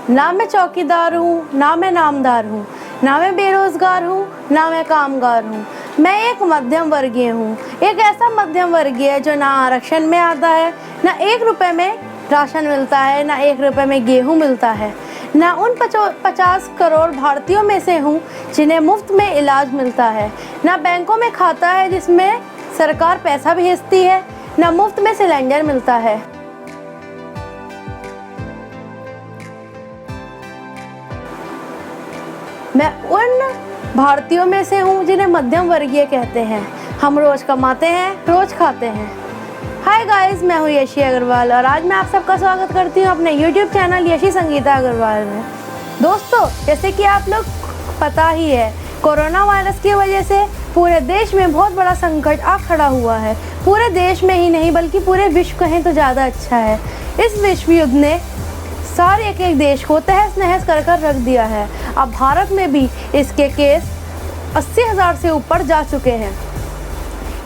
ना मैं चौकीदार हूँ, ना मैं नामदार हूँ, ना मैं बेरोजगार हूँ, ना मैं कामगार हूँ। मैं एक मध्यम वर्गीय हूँ, एक ऐसा मध्यम वर्गीय जो ना आरक्षण में आता है, ना 1 रुपए में राशन मिलता है, ना 1 रुपए में गेहूँ मिलता है। ना उन 50 करोड़ भारतीयों में से हूँ जिन्हें मुफ्त में इलाज मिलता है। ना बैंकों में खाता है जिसमें सरकार पैसा भेजती है, ना मुफ्त में सिलेंडर मिलता है। मैं उन भारतीयों में से हूँ जिन्हें मध्यम वर्गीय कहते हैं। हम रोज कमाते हैं, रोज खाते हैं। हाय गाइस, मैं हूँ यशी अग्रवाल और आज मैं आप सबका स्वागत करती हूँ अपने यूट्यूब चैनल यशी संगीता अग्रवाल में। दोस्तों, जैसे कि आप लोग पता ही है, कोरोना वायरस की वजह से पूरे देश में बहुत बड़ा संकट आ खड़ा हुआ है। पूरे देश में ही नहीं बल्कि पूरे विश्व कहें तो ज़्यादा अच्छा है। इस विश्व युद्ध ने सारे एक देश को तहस नहस कर रख दिया है। अब भारत में भी इसके केस 80,000 से ऊपर जा चुके हैं।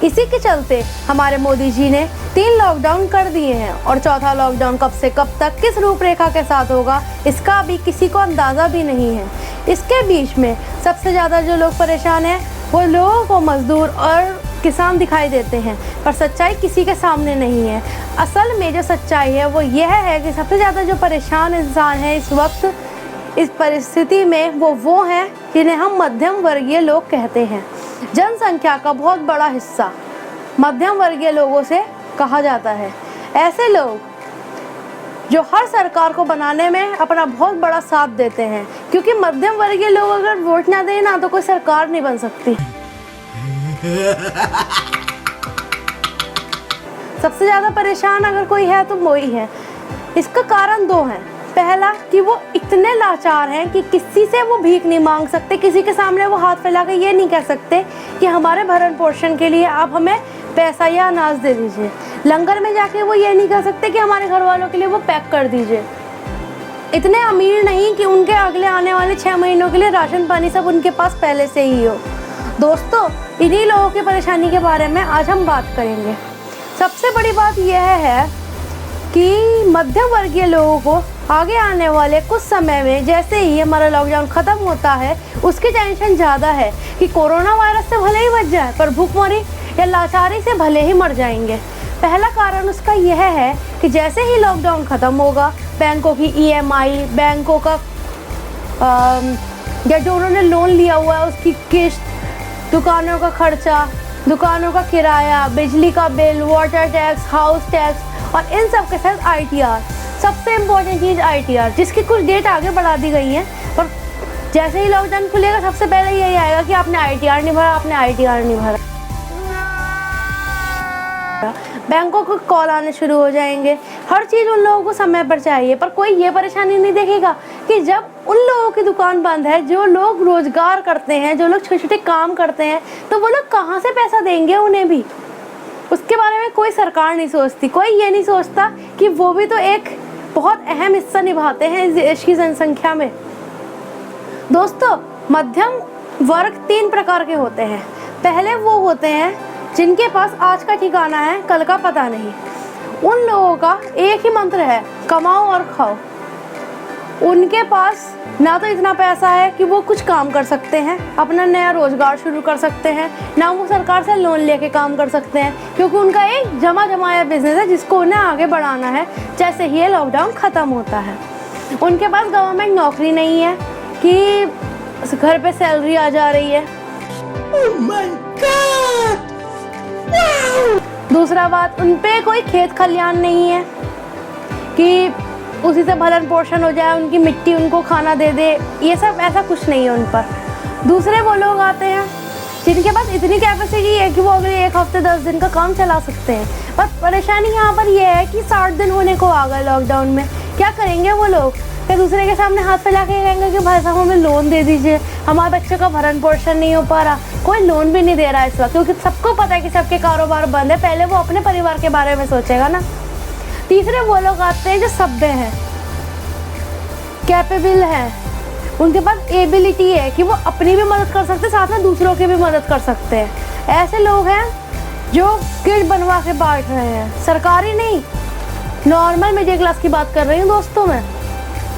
इसी के चलते हमारे मोदी जी ने 3 लॉकडाउन कर दिए हैं और चौथा लॉकडाउन कब से कब तक किस रूपरेखा के साथ होगा इसका अभी किसी को अंदाज़ा भी नहीं है। इसके बीच में सबसे ज़्यादा जो लोग परेशान हैं वो लोगों को मजदूर और किसान दिखाई देते हैं, पर सच्चाई किसी के सामने नहीं है। असल में जो सच्चाई है वो यह है कि सबसे ज़्यादा जो परेशान इंसान है इस वक्त इस परिस्थिति में वो हैं जिन्हें हम मध्यम वर्गीय लोग कहते हैं। जनसंख्या का बहुत बड़ा हिस्सा मध्यम वर्गीय लोगों से कहा जाता है। ऐसे लोग जो हर सरकार को बनाने में अपना बहुत बड़ा साथ देते हैं, क्योंकि मध्यम वर्गीय लोग अगर वोट ना दें ना तो कोई सरकार नहीं बन सकती। सबसे ज़्यादा परेशान अगर कोई है तो वो ही है। इसका कारण 2 हैं। पहला कि वो इतने लाचार हैं कि किसी से वो भीख नहीं मांग सकते, किसी के सामने वो हाथ फैला के ये नहीं कह सकते कि हमारे भरण पोषण के लिए आप हमें पैसा या अनाज दे दीजिए। लंगर में जाके वो ये नहीं कह सकते कि हमारे घर वालों के लिए वो पैक कर दीजिए। इतने अमीर नहीं कि उनके अगले आने वाले 6 महीनों के लिए राशन पानी सब उनके पास पहले से ही हो। दोस्तों, इन्हीं लोगों की परेशानी के बारे में आज हम बात करेंगे। सबसे बड़ी बात यह है कि मध्यम वर्गीय लोगों को आगे आने वाले कुछ समय में जैसे ही हमारा लॉकडाउन ख़त्म होता है उसकी टेंशन ज़्यादा है कि कोरोना वायरस से भले ही बच जाए पर भूखमरी या लाचारी से भले ही मर जाएंगे। पहला कारण उसका यह है कि जैसे ही लॉकडाउन ख़त्म होगा बैंकों की EMI, बैंकों का या जो उन्होंने लोन लिया हुआ है उसकी किस्त, दुकानों का खर्चा, दुकानों का किराया, बिजली का bill, water tax, house tax और इन सब के साथ ITR। सबसे इम्पोर्टेंट चीज़ ITR, जिसकी कुछ डेट आगे बढ़ा दी गई है, पर जैसे ही लॉकडाउन खुलेगा सबसे पहले यही आएगा कि आपने ITR नहीं भरा, आपने ITR नहीं भरा। बैंकों को कॉल आने शुरू हो जाएंगे। हर चीज़ उन लोगों को समय पर चाहिए, पर कोई ये परेशानी नहीं देखेगा कि जब उन लोगों की दुकान बंद है, जो लोग रोजगार करते हैं, जो लोग छोटे छोटे काम करते हैं, तो वो लोग कहाँ से पैसा देंगे उन्हें भी। उसके बारे में कोई सरकार नहीं सोचती। कोई ये नहीं सोचता कि वो भी तो एक बहुत अहम हिस्सा निभाते हैं इस देश की जनसंख्या में। दोस्तों, मध्यम वर्ग 3 प्रकार के होते हैं। पहले वो होते हैं जिनके पास आज का ठिकाना है, कल का पता नहीं। उन लोगों का एक ही मंत्र है, कमाओ और खाओ। उनके पास ना तो इतना पैसा है कि वो कुछ काम कर सकते हैं, अपना नया रोजगार शुरू कर सकते हैं, ना वो सरकार से लोन लेके काम कर सकते हैं, क्योंकि उनका एक जमा जमाया बिजनेस है जिसको उन्हें आगे बढ़ाना है जैसे ही ये लॉकडाउन ख़त्म होता है। उनके पास गवर्नमेंट नौकरी नहीं है कि घर पे सैलरी आ जा रही है। Oh my God! Wow! दूसरा बात, उन पे कोई खेत खलियान नहीं है कि उसी से भरण पोषण हो जाए, उनकी मिट्टी उनको खाना दे दे, ये सब ऐसा कुछ नहीं है उन पर। दूसरे वो लोग आते हैं जिनके पास इतनी कैपेसिटी है कि वो अगले 1 हफ्ते 10 दिन का काम चला सकते हैं। बस परेशानी यहाँ पर यह है कि 60 दिन होने को आ गए लॉकडाउन में। क्या करेंगे वो लोग? फिर दूसरे के सामने हाथ फैला के कहेंगे कि भाई साहब हमें लोन दे दीजिए, हमारे बच्चे का भरण पोषण नहीं हो पा रहा। कोई लोन भी नहीं दे रहा है इस वक्त, क्योंकि सबको पता है कि सबके कारोबार बंद है। पहले वो अपने परिवार के बारे में सोचेगा ना। तीसरे वो लोग आते हैं जो सभ्य हैं, कैपेबल हैं, उनके पास एबिलिटी है कि वो अपनी भी मदद कर सकते हैं, साथ में दूसरों की भी मदद कर सकते हैं। ऐसे लोग हैं जो किट बनवा के बांट रहे हैं, सरकारी नहीं, नॉर्मल मिडिल क्लास की बात कर रही हूँ दोस्तों मैं।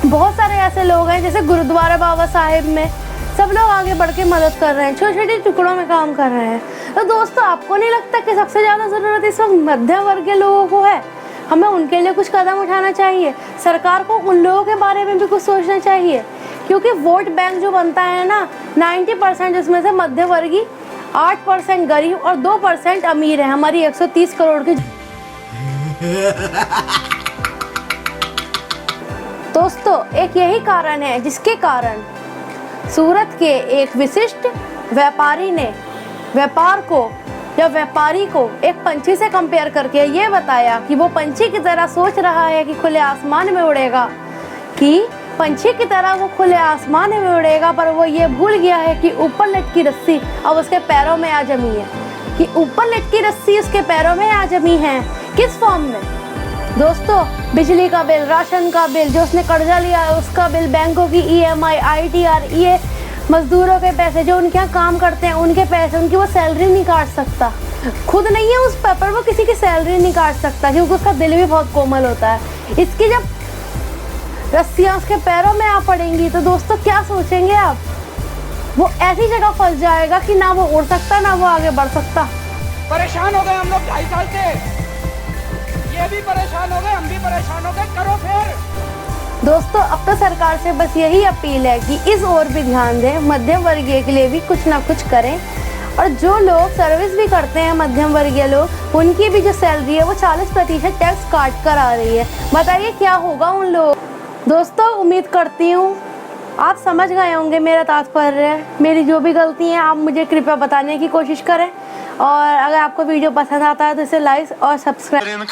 बहुत सारे ऐसे लोग हैं जैसे गुरुद्वारा बाबा साहिब में सब लोग आगे बढ़ के मदद कर रहे हैं, छोटे छोटे टुकड़ों में काम कर रहे हैं। तो दोस्तों आपको नहीं लगता कि सबसे ज़्यादा ज़रूरत इस वक्त मध्यम वर्ग के लोगों को है? हमें उनके लिए कुछ कदम उठाना चाहिए। सरकार को उन लोगों के बारे में भी कुछ सोचना चाहिए, क्योंकि वोट बैंक जो बनता है ना 90% उसमें से मध्य वर्गीय, 8% गरीब और 2% अमीर है हमारी 130 करोड़ की। दोस्तों एक यही कारण है जिसके कारण सूरत के एक विशिष्ट व्यापारी ने व्यापारी को एक पंछी से कंपेयर करके ये बताया कि वो पंछी की तरह सोच रहा है कि खुले आसमान में उड़ेगा, पर वो ये भूल गया है कि ऊपर लटकी रस्सी अब उसके पैरों में आ जमी है, कि ऊपर लटकी रस्सी उसके पैरों में आ जमी है। किस फॉर्म में? दोस्तों बिजली का बिल, राशन का बिल, जो उसने कर्जा लिया है उसका बिल, बैंकों की EMI, ITR, ये मजदूरों के पैसे जो उनके यहाँ काम करते हैं उनके पैसे, उनकी वो सैलरी नहीं काट सकता। खुद नहीं है उस पर वो किसी की सैलरी नहीं काट सकता, क्योंकि उसका दिल भी बहुत कोमल होता है। इसकी जब रस्सियाँ उसके पैरों में आ पड़ेंगी तो दोस्तों क्या सोचेंगे आप? वो ऐसी जगह फंस जाएगा कि ना वो उड़ सकता ना वो आगे बढ़ सकता। परेशान हो गए हम लोग 2.5 साल से, ये भी परेशान हो गए, हम भी परेशान हो गए, करो फिर। दोस्तों अब तो सरकार से बस यही अपील है कि इस ओर भी ध्यान दें, मध्यम वर्गीय के लिए भी कुछ ना कुछ करें, और जो लोग सर्विस भी करते हैं मध्यम वर्गीय लोग, उनकी भी जो सैलरी है वो 40% टैक्स काट कर आ रही है। बताइए क्या होगा उन लोग। दोस्तों उम्मीद करती हूँ आप समझ गए होंगे मेरा तात्पर्य, मेरी जो भी गलती है आप मुझे कृपया बताने की कोशिश करें, और अगर आपको वीडियो पसंद आता है तो इसे लाइक और सब्सक्राइब